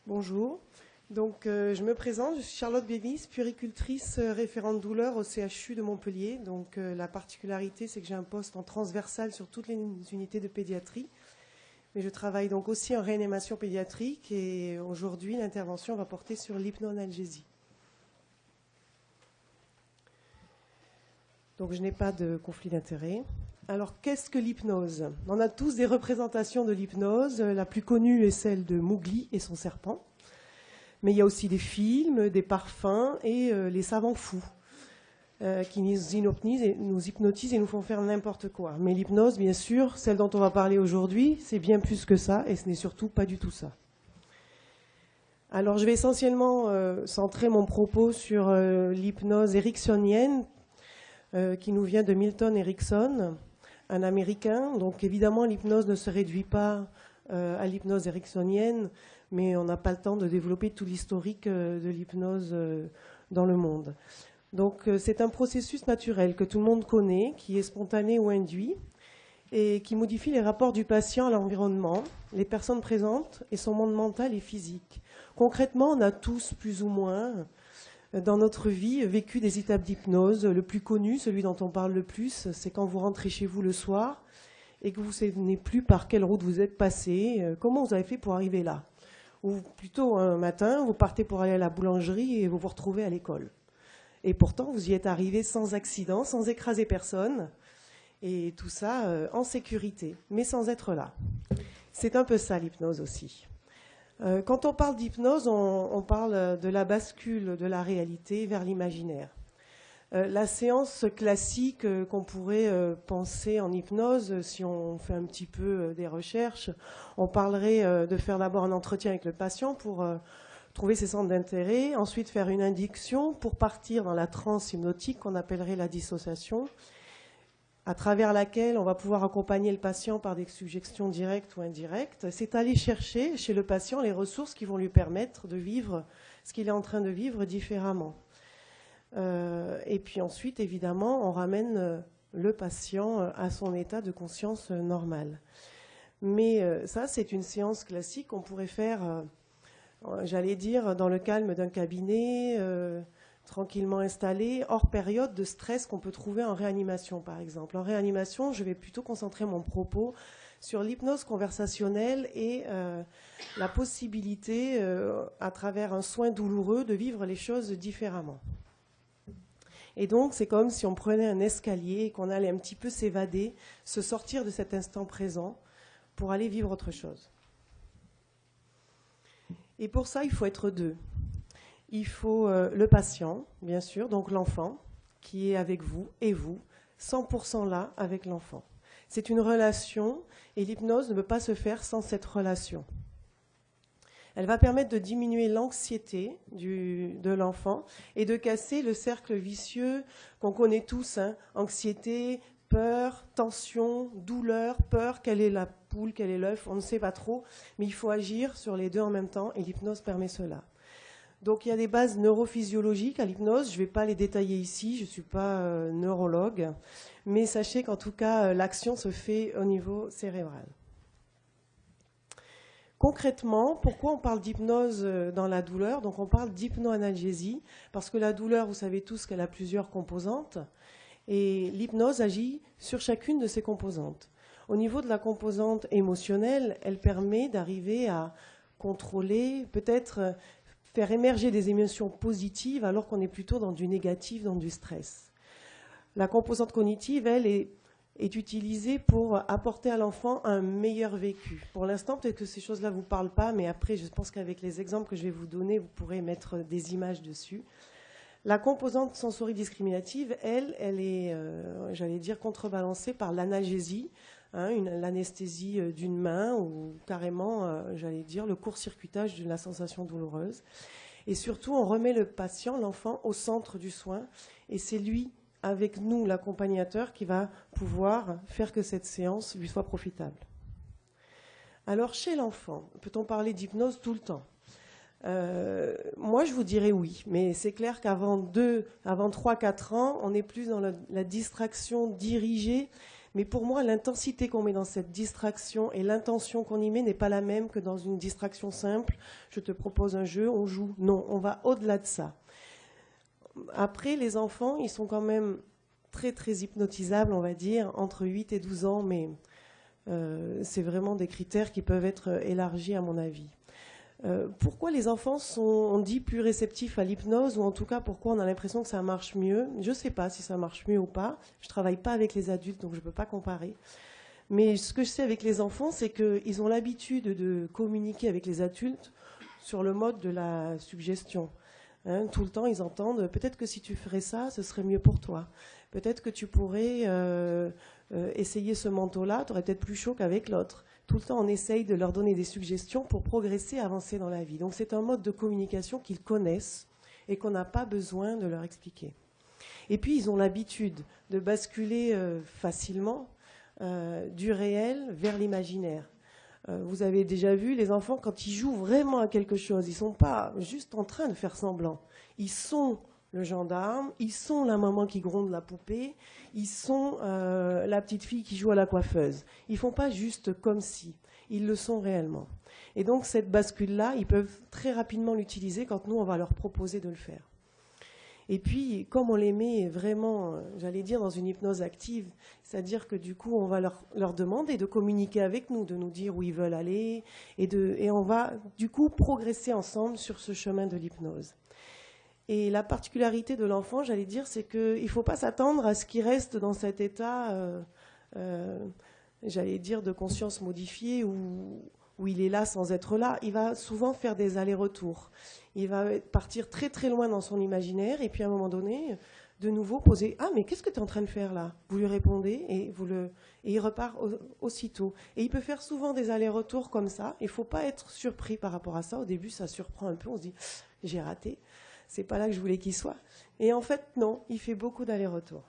Bonjour. Donc, je me présente, je suis Charlotte Bévis, puéricultrice référente douleur au CHU de Montpellier. Donc, la particularité, c'est que j'ai un poste en transversal sur toutes les unités de pédiatrie. Mais je travaille donc aussi en réanimation pédiatrique et aujourd'hui, l'intervention va porter sur l'hypnoanalgésie. Donc, je n'ai pas de conflit d'intérêt. Alors, qu'est-ce que l'hypnose? On a tous des représentations de l'hypnose. La plus connue est celle de Mowgli et son serpent. Mais il y a aussi des films, des parfums et les savants fous qui nous hypnotisent et nous font faire n'importe quoi. Mais l'hypnose, bien sûr, celle dont on va parler aujourd'hui, c'est bien plus que ça et ce n'est surtout pas du tout ça. Alors, je vais essentiellement centrer mon propos sur l'hypnose ericksonienne qui nous vient de Milton Erickson, un Américain. Donc, évidemment, l'hypnose ne se réduit pas à l'hypnose ericksonienne, mais on n'a pas le temps de développer tout l'historique de l'hypnose dans le monde. Donc c'est un processus naturel que tout le monde connaît, qui est spontané ou induit, et qui modifie les rapports du patient à l'environnement, les personnes présentes et son monde mental et physique. Concrètement, on a tous, plus ou moins, dans notre vie, vécu des étapes d'hypnose. Le plus connu, celui dont on parle le plus, c'est quand vous rentrez chez vous le soir et que vous ne savez plus par quelle route vous êtes passé, comment vous avez fait pour arriver là. Ou plutôt un matin, vous partez pour aller à la boulangerie et vous vous retrouvez à l'école. Et pourtant, vous y êtes arrivé sans accident, sans écraser personne, et tout ça en sécurité, mais sans être là. C'est un peu ça l'hypnose aussi. Quand on parle d'hypnose, on parle de la bascule de la réalité vers l'imaginaire. La séance classique qu'on pourrait penser en hypnose, si on fait un petit peu des recherches, on parlerait de faire d'abord un entretien avec le patient pour trouver ses centres d'intérêt, ensuite faire une induction pour partir dans la transe hypnotique qu'on appellerait la dissociation, à travers laquelle on va pouvoir accompagner le patient par des suggestions directes ou indirectes. C'est aller chercher chez le patient les ressources qui vont lui permettre de vivre ce qu'il est en train de vivre différemment. Et puis ensuite, évidemment, on ramène le patient à son état de conscience normal. Mais ça, c'est une séance classique qu'on pourrait faire, j'allais dire, dans le calme d'un cabinet, tranquillement installé, hors période de stress qu'on peut trouver en réanimation, par exemple. En réanimation, je vais plutôt concentrer mon propos sur l'hypnose conversationnelle et la possibilité, à travers un soin douloureux, de vivre les choses différemment. Et donc, c'est comme si on prenait un escalier et qu'on allait un petit peu s'évader, se sortir de cet instant présent pour aller vivre autre chose. Et pour ça, il faut être deux. Il faut le patient, bien sûr, donc l'enfant, qui est avec vous, et vous, 100% là avec l'enfant. C'est une relation, et l'hypnose ne peut pas se faire sans cette relation. Elle va permettre de diminuer l'anxiété de l'enfant et de casser le cercle vicieux qu'on connaît tous, hein, anxiété, peur, tension, douleur, peur, quelle est la poule, quel est l'œuf, on ne sait pas trop, mais il faut agir sur les deux en même temps et l'hypnose permet cela. Donc il y a des bases neurophysiologiques à l'hypnose, je ne vais pas les détailler ici, je ne suis pas neurologue, mais sachez qu'en tout cas l'action se fait au niveau cérébral. Concrètement, pourquoi on parle d'hypnose dans la douleur? Donc on parle d'hypnoanalgésie, parce que la douleur, vous savez tous qu'elle a plusieurs composantes, et l'hypnose agit sur chacune de ces composantes. Au niveau de la composante émotionnelle, elle permet d'arriver à contrôler, peut-être faire émerger des émotions positives, alors qu'on est plutôt dans du négatif, dans du stress. La composante cognitive, elle, est utilisée pour apporter à l'enfant un meilleur vécu. Pour l'instant, peut-être que ces choses-là ne vous parlent pas, mais après, je pense qu'avec les exemples que je vais vous donner, vous pourrez mettre des images dessus. La composante sensoridiscriminative, elle est, j'allais dire, contrebalancée par l'analgésie, hein, l'anesthésie d'une main ou carrément, j'allais dire, le court-circuitage de la sensation douloureuse. Et surtout, on remet le patient, l'enfant, au centre du soin, et c'est lui, avec nous, l'accompagnateur, qui va pouvoir faire que cette séance lui soit profitable. Alors, chez l'enfant, peut-on parler d'hypnose tout le temps? Moi, je vous dirais oui, mais c'est clair qu'avant 3-4 ans, on est plus dans la distraction dirigée Mais pour moi, l'intensité qu'on met dans cette distraction et l'intention qu'on y met n'est pas la même que dans une distraction simple. Je te propose un jeu, on joue. Non, on va au-delà de ça. Après, les enfants, ils sont quand même très, très hypnotisables, on va dire, entre 8 et 12 ans, mais c'est vraiment des critères qui peuvent être élargis à mon avis. Pourquoi les enfants sont, on dit, plus réceptifs à l'hypnose, ou en tout cas pourquoi on a l'impression que ça marche mieux? Je ne sais pas si ça marche mieux ou pas. Je ne travaille pas avec les adultes, donc je ne peux pas comparer. Mais ce que je sais avec les enfants, c'est qu'ils ont l'habitude de communiquer avec les adultes sur le mode de la suggestion. Hein, tout le temps, ils entendent, peut-être que si tu ferais ça, ce serait mieux pour toi. Peut-être que tu pourrais essayer ce manteau-là, tu aurais peut-être plus chaud qu'avec l'autre. Tout le temps, on essaye de leur donner des suggestions pour progresser, avancer dans la vie. Donc c'est un mode de communication qu'ils connaissent et qu'on n'a pas besoin de leur expliquer. Et puis, ils ont l'habitude de basculer facilement du réel vers l'imaginaire. Vous avez déjà vu, les enfants, quand ils jouent vraiment à quelque chose, ils ne sont pas juste en train de faire semblant. Ils sont le gendarme, ils sont la maman qui gronde la poupée, ils sont la petite fille qui joue à la coiffeuse. Ils ne font pas juste comme si, ils le sont réellement. Et donc cette bascule-là, ils peuvent très rapidement l'utiliser quand nous, on va leur proposer de le faire. Et puis, comme on les met vraiment, j'allais dire, dans une hypnose active, c'est-à-dire que du coup, on va leur demander de communiquer avec nous, de nous dire où ils veulent aller, et on va du coup progresser ensemble sur ce chemin de l'hypnose. Et la particularité de l'enfant, j'allais dire, c'est qu'il ne faut pas s'attendre à ce qu'il reste dans cet état, j'allais dire, de conscience modifiée où il est là sans être là. Il va souvent faire des allers-retours. Il va partir très très loin dans son imaginaire et puis à un moment donné, de nouveau poser « Ah, mais qu'est-ce que tu es en train de faire là ?» Vous lui répondez et il repart aussitôt. Et il peut faire souvent des allers-retours comme ça. Il ne faut pas être surpris par rapport à ça. Au début, ça surprend un peu. On se dit « J'ai raté. C'est pas là que je voulais qu'il soit. » Et en fait, non, il fait beaucoup d'allers-retours.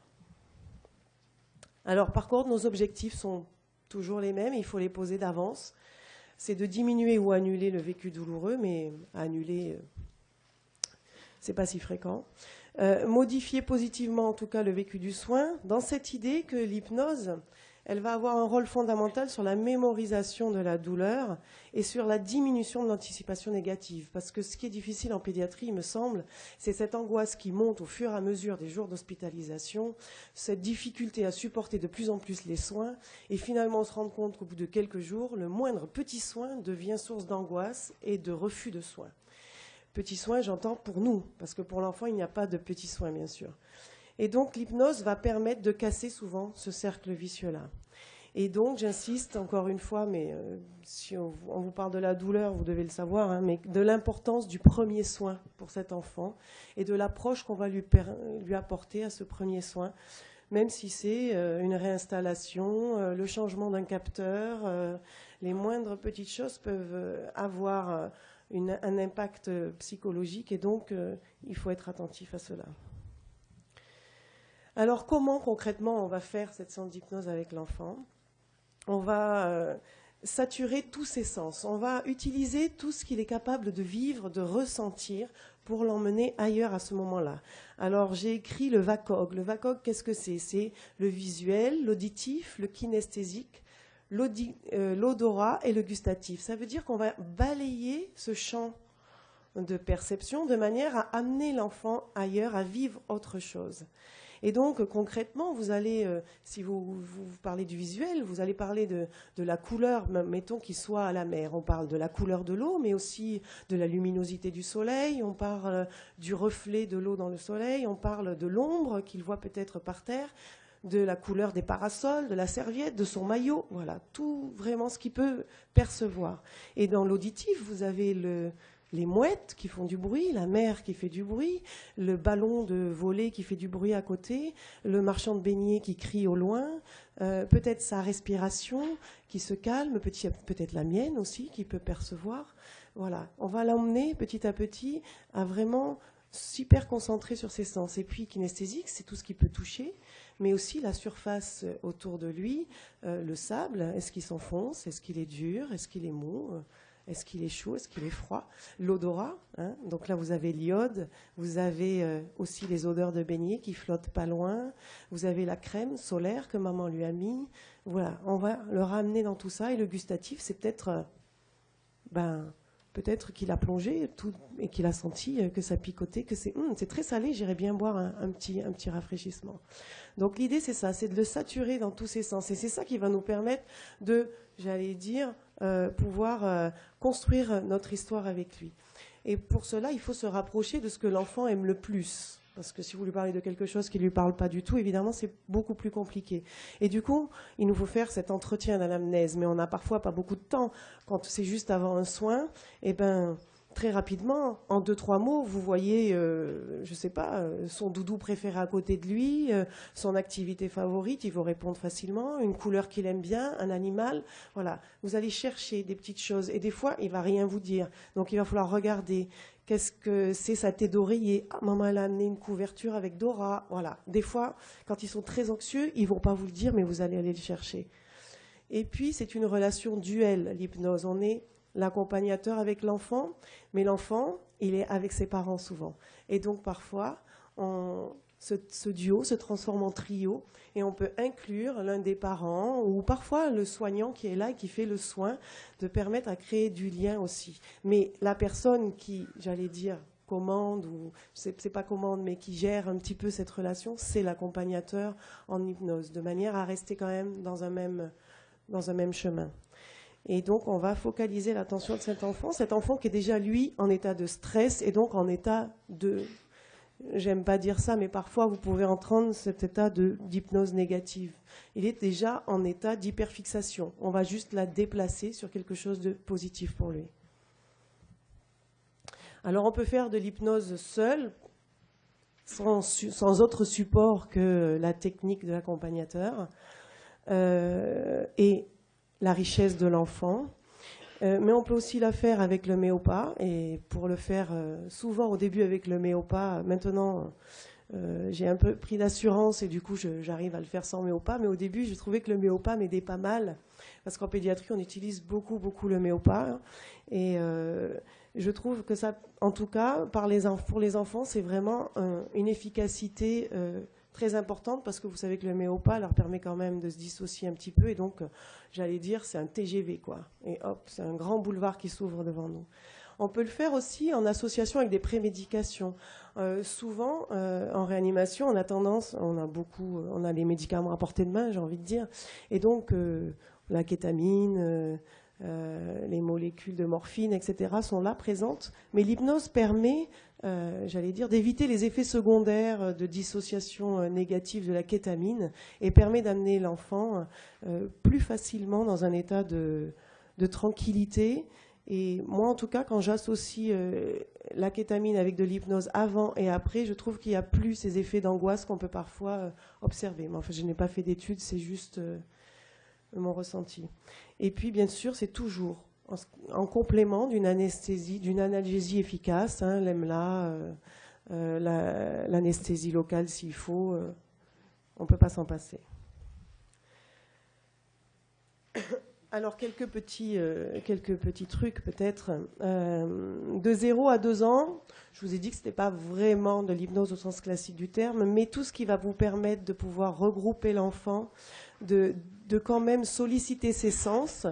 Alors par contre, nos objectifs sont toujours les mêmes. Il faut les poser d'avance. C'est de diminuer ou annuler le vécu douloureux, mais annuler, c'est pas si fréquent. Modifier positivement, en tout cas, le vécu du soin, dans cette idée que l'hypnose, elle va avoir un rôle fondamental sur la mémorisation de la douleur et sur la diminution de l'anticipation négative. Parce que ce qui est difficile en pédiatrie, il me semble, c'est cette angoisse qui monte au fur et à mesure des jours d'hospitalisation, cette difficulté à supporter de plus en plus les soins, et finalement on se rend compte qu'au bout de quelques jours, le moindre petit soin devient source d'angoisse et de refus de soins. Petits soins, j'entends pour nous, parce que pour l'enfant, il n'y a pas de petits soins, bien sûr. Et donc l'hypnose va permettre de casser souvent ce cercle vicieux-là. Et donc j'insiste encore une fois, mais si on vous parle de la douleur, vous devez le savoir, hein, mais de l'importance du premier soin pour cet enfant et de l'approche qu'on va lui apporter à ce premier soin, même si c'est une réinstallation, le changement d'un capteur, les moindres petites choses peuvent avoir un impact psychologique et donc il faut être attentif à cela. Alors comment concrètement on va faire cette séance d'hypnose avec l'enfant? On va saturer tous ses sens. On va utiliser tout ce qu'il est capable de vivre, de ressentir pour l'emmener ailleurs à ce moment-là. Alors j'ai écrit le VACOG. Le VACOG, qu'est-ce que c'est? C'est le visuel, l'auditif, le kinesthésique, l'odorat et le gustatif. Ça veut dire qu'on va balayer ce champ de perception de manière à amener l'enfant ailleurs, à vivre autre chose. Et donc, concrètement, vous allez, si vous parlez du visuel, vous allez parler de la couleur, mettons qu'il soit à la mer. On parle de la couleur de l'eau, mais aussi de la luminosité du soleil. On parle du reflet de l'eau dans le soleil. On parle de l'ombre qu'il voit peut-être par terre, de la couleur des parasols, de la serviette, de son maillot. Voilà, tout vraiment ce qu'il peut percevoir. Et dans l'auditif, vous avez les mouettes qui font du bruit, la mer qui fait du bruit, le ballon de volley qui fait du bruit à côté, le marchand de beignets qui crie au loin, peut-être sa respiration qui se calme, peut-être la mienne aussi qui peut percevoir. Voilà, on va l'emmener petit à petit à vraiment super concentrer sur ses sens. Et puis kinesthésique, c'est tout ce qui peut toucher, mais aussi la surface autour de lui, le sable, est-ce qu'il s'enfonce, est-ce qu'il est dur, est-ce qu'il est mou, est-ce qu'il est chaud, est-ce qu'il est froid. L'odorat, hein, donc là vous avez l'iode, vous avez aussi les odeurs de beignet qui flottent pas loin, vous avez la crème solaire que maman lui a mis. Voilà, on va le ramener dans tout ça, et le gustatif, c'est peut-être peut-être qu'il a plongé tout, et qu'il a senti que ça picotait, que c'est très salé, j'irais bien boire un petit rafraîchissement. Donc l'idée, c'est ça, c'est de le saturer dans tous ses sens. Et c'est ça qui va nous permettre de, j'allais dire, pouvoir construire notre histoire avec lui. Et pour cela, il faut se rapprocher de ce que l'enfant aime le plus. Parce que si vous lui parlez de quelque chose qui ne lui parle pas du tout, évidemment, c'est beaucoup plus compliqué. Et du coup, il nous faut faire cet entretien d'anamnèse. Mais on n'a parfois pas beaucoup de temps. Quand c'est juste avant un soin, eh ben, très rapidement, en 2-3 mots, vous voyez, je ne sais pas, son doudou préféré à côté de lui, son activité favorite, il vous répondre facilement, une couleur qu'il aime bien, un animal. Voilà, vous allez chercher des petites choses. Et des fois, il ne va rien vous dire. Donc, il va falloir regarder. Qu'est-ce que c'est sa thé d'oreiller? Ah, maman, elle a amené une couverture avec Dora. Voilà. Des fois, quand ils sont très anxieux, ils ne vont pas vous le dire, mais vous allez aller le chercher. Et puis, c'est une relation duelle, l'hypnose. On est l'accompagnateur avec l'enfant, mais l'enfant, il est avec ses parents souvent. Et donc, parfois, ce duo se transforme en trio, et on peut inclure l'un des parents, ou parfois le soignant qui est là et qui fait le soin, de permettre à créer du lien aussi. Mais la personne qui, j'allais dire, commande, ou c'est pas commande, mais qui gère un petit peu cette relation, c'est l'accompagnateur en hypnose, de manière à rester quand même dans un même chemin. Et donc, on va focaliser l'attention de cet enfant qui est déjà, lui, en état de stress, et donc en état de... J'aime pas dire ça, mais parfois vous pouvez entendre cet état d'hypnose négative. Il est déjà en état d'hyperfixation. On va juste la déplacer sur quelque chose de positif pour lui. Alors on peut faire de l'hypnose seule, sans autre support que la technique de l'accompagnateur et la richesse de l'enfant. Mais on peut aussi la faire avec le méopa, et pour le faire souvent au début avec le méopa, maintenant j'ai un peu pris d'assurance et du coup j'arrive à le faire sans méopa, mais au début je trouvais que le méopa m'aidait pas mal, parce qu'en pédiatrie on utilise beaucoup le méopa, et je trouve que ça, en tout cas pour les enfants, c'est vraiment une efficacité très importante, parce que vous savez que le méopa leur permet quand même de se dissocier un petit peu, et donc j'allais dire c'est un TGV quoi, et hop, c'est un grand boulevard qui s'ouvre devant nous. On peut le faire aussi en association avec des prémédications. Souvent en réanimation, on a tendance, on a les médicaments à portée de main, j'ai envie de dire, et donc la kétamine, les molécules de morphine, etc. sont là présentes, mais l'hypnose permet, j'allais dire, d'éviter les effets secondaires de dissociation négative de la kétamine, et permet d'amener l'enfant plus facilement dans un état de tranquillité. Et moi, en tout cas, quand j'associe la kétamine avec de l'hypnose avant et après, je trouve qu'il n'y a plus ces effets d'angoisse qu'on peut parfois observer. Mais enfin, je n'ai pas fait d'études, c'est juste mon ressenti. Et puis, bien sûr, c'est toujours en complément d'une anesthésie, d'une analgésie efficace, hein, l'EMLA, l'anesthésie locale s'il faut, on ne peut pas s'en passer. Alors, quelques petits trucs peut-être. De 0 à 2 ans, je vous ai dit que ce n'était pas vraiment de l'hypnose au sens classique du terme, mais tout ce qui va vous permettre de pouvoir regrouper l'enfant, de quand même solliciter ses sens,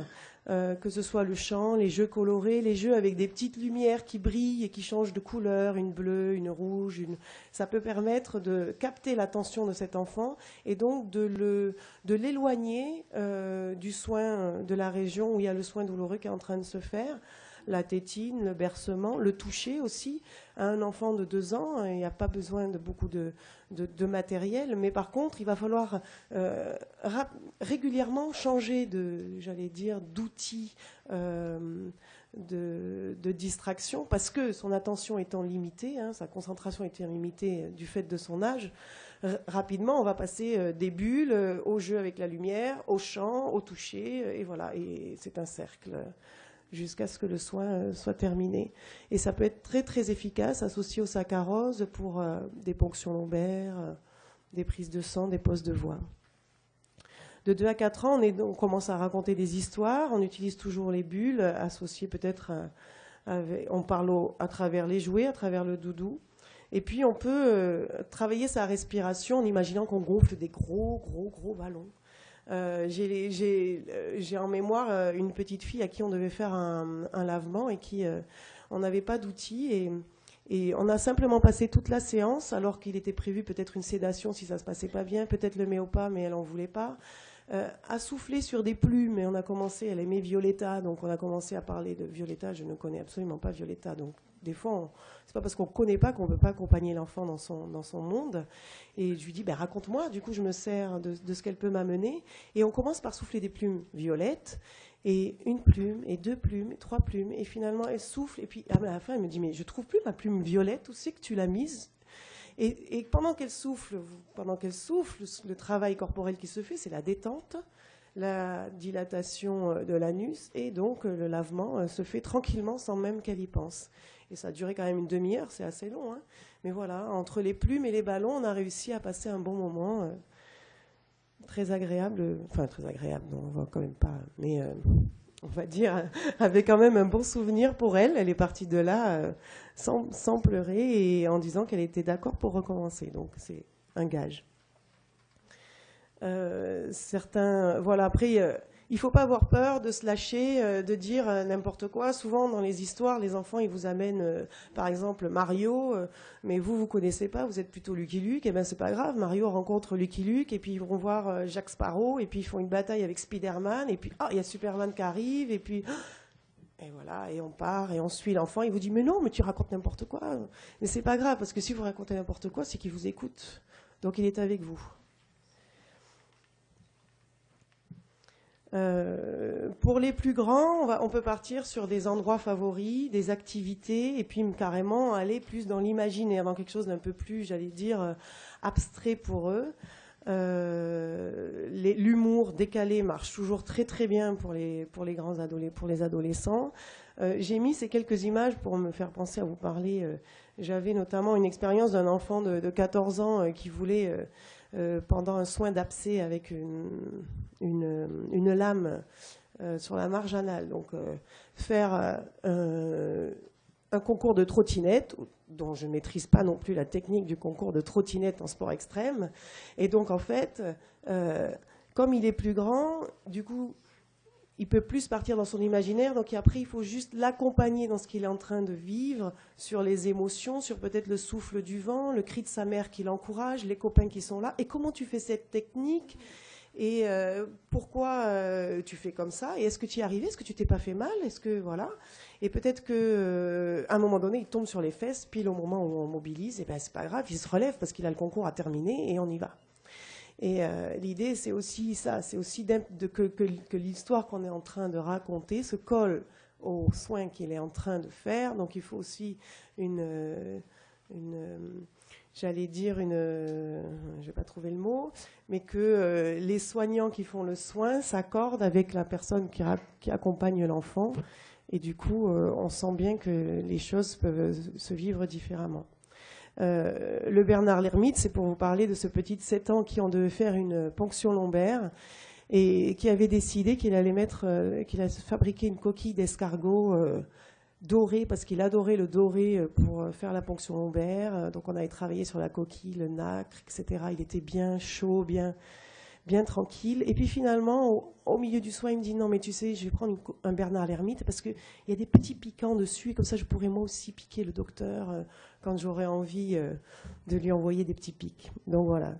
que ce soit le chant, les jeux colorés, les jeux avec des petites lumières qui brillent et qui changent de couleur, une bleue, une rouge, ça peut permettre de capter l'attention de cet enfant et donc de l'éloigner du soin de la région où il y a le soin douloureux qui est en train de se faire. La tétine, le bercement, le toucher aussi. À un enfant de 2 ans, il n'y a pas besoin de beaucoup de matériel, mais par contre, il va falloir régulièrement changer d'outils de distraction, parce que son attention étant limitée, hein, sa concentration étant limitée du fait de son âge. Rapidement, on va passer des bulles au jeu avec la lumière, au chant, au toucher, et voilà, et c'est un cercle jusqu'à ce que le soin soit terminé. Et ça peut être très très efficace, associé au saccharose pour des ponctions lombaires, des prises de sang, des poses de voix. De 2 à 4 ans, on commence à raconter des histoires, on utilise toujours les bulles, associées peut-être, on parle à travers les jouets, à travers le doudou. Et puis on peut travailler sa respiration en imaginant qu'on gonfle des gros ballons. J'ai en mémoire une petite fille à qui on devait faire un lavement et qui on n'avait pas d'outils et on a simplement passé toute la séance alors qu'il était prévu peut-être une sédation si ça se passait pas bien, peut-être le méopa mais elle en voulait pas. À souffler sur des plumes et on a commencé, elle aimait Violetta donc on a commencé à parler de Violetta, je ne connais absolument pas Violetta donc des fois c'est pas parce qu'on ne connaît pas qu'on ne peut pas accompagner l'enfant dans son monde et je lui dis ben, raconte-moi, du coup je me sers de ce qu'elle peut m'amener et on commence par souffler des plumes violettes et une plume et 2 plumes et 3 plumes et finalement elle souffle et puis à la fin elle me dit mais je trouve plus ma plume violette, où c'est que tu l'as mise? Et pendant qu'elle souffle, le travail corporel qui se fait, c'est la détente, la dilatation de l'anus, et donc le lavement se fait tranquillement sans même qu'elle y pense. Et ça a duré quand même une demi-heure, c'est assez long. Hein. Mais voilà, entre les plumes et les ballons, on a réussi à passer un bon moment très agréable. Enfin, très agréable, non, on va quand même pas... Mais on va dire, avec quand même un bon souvenir pour elle. Elle est partie de là sans pleurer et en disant qu'elle était d'accord pour recommencer. Donc c'est un gage. Voilà, après, il ne faut pas avoir peur de se lâcher, de dire n'importe quoi. Souvent, dans les histoires, les enfants, ils vous amènent, par exemple, Mario, mais vous ne connaissez pas, vous êtes plutôt Lucky Luke, et bien c'est pas grave, Mario rencontre Lucky Luke, et puis ils vont voir Jack Sparrow, et puis ils font une bataille avec Spider-Man, et puis il y a Superman qui arrive, et puis... Et voilà, et on part, et on suit l'enfant, il vous dit, mais non, mais tu racontes n'importe quoi. Mais c'est pas grave, parce que si vous racontez n'importe quoi, c'est qu'il vous écoute. Donc il est avec vous. Pour les plus grands, on peut partir sur des endroits favoris, des activités, et puis carrément aller plus dans l'imaginaire, dans quelque chose d'un peu plus, j'allais dire, abstrait pour eux. L'humour décalé marche toujours très très bien pour les grands pour les adolescents. J'ai mis ces quelques images pour me faire penser à vous parler. J'avais notamment une expérience d'un enfant de 14 ans qui voulait, pendant un soin d'abcès avec une lame sur la marge anale, donc faire un concours de trottinette, dont je ne maîtrise pas non plus la technique du concours de trottinette en sport extrême. Et donc, en fait, comme il est plus grand, du coup, il peut plus partir dans son imaginaire. Donc, après, il faut juste l'accompagner dans ce qu'il est en train de vivre, sur les émotions, sur peut-être le souffle du vent, le cri de sa mère qui l'encourage, les copains qui sont là. Et comment tu fais cette technique ? Et pourquoi tu fais comme ça? Et est-ce que tu y es arrivé? Est-ce que tu t'es pas fait mal? Est-ce que voilà? Et peut-être qu'à un moment donné, il tombe sur les fesses, pile au moment où on mobilise, et ben c'est pas grave, il se relève parce qu'il a le concours à terminer et on y va. Et l'idée, c'est aussi ça, c'est aussi que l'histoire qu'on est en train de raconter se colle aux soins qu'il est en train de faire. Donc il faut aussi j'allais dire je vais pas trouver le mot, mais que les soignants qui font le soin s'accordent avec la personne qui accompagne l'enfant. Et du coup, on sent bien que les choses peuvent se vivre différemment. Le Bernard l'Ermite, c'est pour vous parler de ce petit de 7 ans qui en devait faire une ponction lombaire et qui avait décidé qu'il allait fabriquer une coquille d'escargot doré, parce qu'il adorait le doré pour faire la ponction lombaire. Donc on avait travaillé sur la coquille, le nacre, etc. Il était bien chaud, bien tranquille. Et puis finalement, au milieu du soin, il me dit, non mais tu sais, je vais prendre un Bernard l'Ermite parce qu'il y a des petits piquants dessus, et comme ça je pourrais moi aussi piquer le docteur quand j'aurais envie de lui envoyer des petits pics. Donc voilà.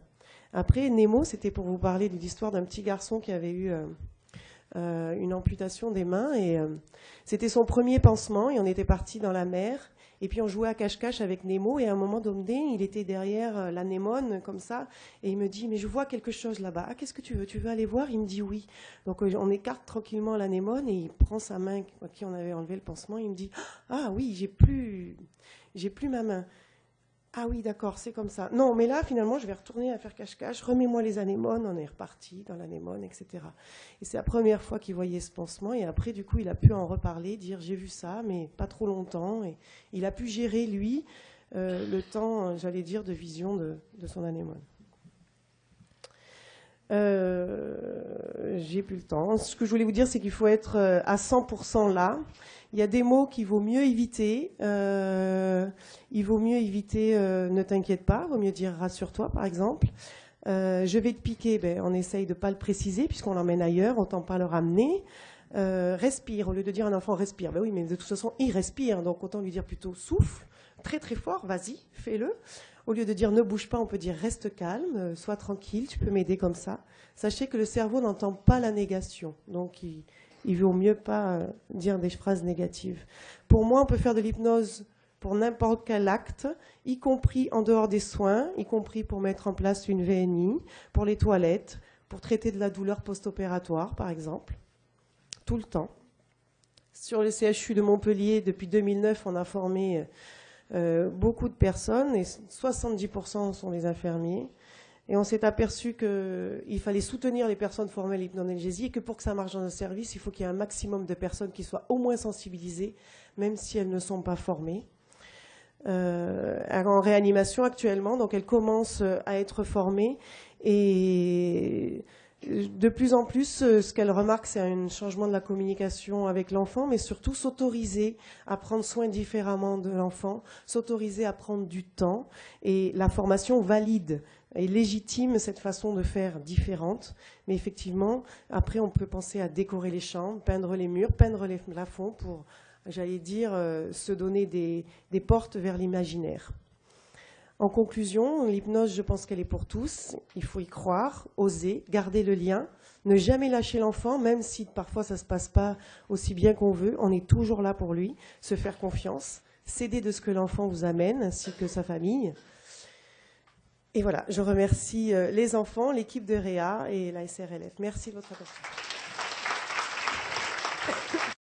Après, Nemo, c'était pour vous parler de l'histoire d'un petit garçon qui avait eu... une amputation des mains et c'était son premier pansement et on était parti dans la mer et puis on jouait à cache-cache avec Nemo et à un moment donné il était derrière l'anémone comme ça et il me dit mais je vois quelque chose là-bas. Ah, qu'est-ce que tu veux aller voir? Il me dit oui. Donc on écarte tranquillement l'anémone et il prend sa main à qui on avait enlevé le pansement, il me dit ah oui, j'ai plus ma main. Ah oui, d'accord, c'est comme ça. Non, mais là, finalement, je vais retourner à faire cache-cache. Remets-moi les anémones, on est reparti dans l'anémone, etc. Et c'est la première fois qu'il voyait ce pansement. Et après, du coup, il a pu en reparler, dire j'ai vu ça, mais pas trop longtemps. Et il a pu gérer, lui, le temps, j'allais dire, de vision de son anémone. J'ai plus le temps. Ce que je voulais vous dire, c'est qu'il faut être à 100% là. Il y a des mots qu'il vaut mieux éviter. Il vaut mieux éviter ne t'inquiète pas, il vaut mieux dire rassure-toi, par exemple. Je vais te piquer, ben, on essaye de ne pas le préciser puisqu'on l'emmène ailleurs, on ne tente pas le ramener. Respire, au lieu de dire à un enfant respire, ben oui, mais de toute façon il respire, donc autant lui dire plutôt souffle, très très fort, vas-y, fais-le. Au lieu de dire ne bouge pas, on peut dire reste calme, sois tranquille, tu peux m'aider comme ça. Sachez que le cerveau n'entend pas la négation, donc il vaut mieux pas dire des phrases négatives. Pour moi, on peut faire de l'hypnose pour n'importe quel acte, y compris en dehors des soins, y compris pour mettre en place une VNI, pour les toilettes, pour traiter de la douleur post-opératoire, par exemple, tout le temps. Sur le CHU de Montpellier, depuis 2009, on a formé beaucoup de personnes, et 70% sont des infirmiers. Et on s'est aperçu qu'il fallait soutenir les personnes formées à l'hypnoanalgésie et que pour que ça marche dans un service, il faut qu'il y ait un maximum de personnes qui soient au moins sensibilisées, même si elles ne sont pas formées. En réanimation actuellement, donc elles commencent à être formées et de plus en plus, ce qu'elles remarquent, c'est un changement de la communication avec l'enfant, mais surtout s'autoriser à prendre soin différemment de l'enfant, s'autoriser à prendre du temps, et la formation valide et légitime cette façon de faire différente. Mais effectivement, après, on peut penser à décorer les chambres, peindre les murs, peindre les plafonds pour, j'allais dire, se donner des portes vers l'imaginaire. En conclusion, l'hypnose, je pense qu'elle est pour tous. Il faut y croire, oser, garder le lien, ne jamais lâcher l'enfant, même si parfois ça ne se passe pas aussi bien qu'on veut. On est toujours là pour lui, se faire confiance, s'aider de ce que l'enfant vous amène, ainsi que sa famille. Et voilà, je remercie les enfants, l'équipe de Réa et la SRLF. Merci de votre attention.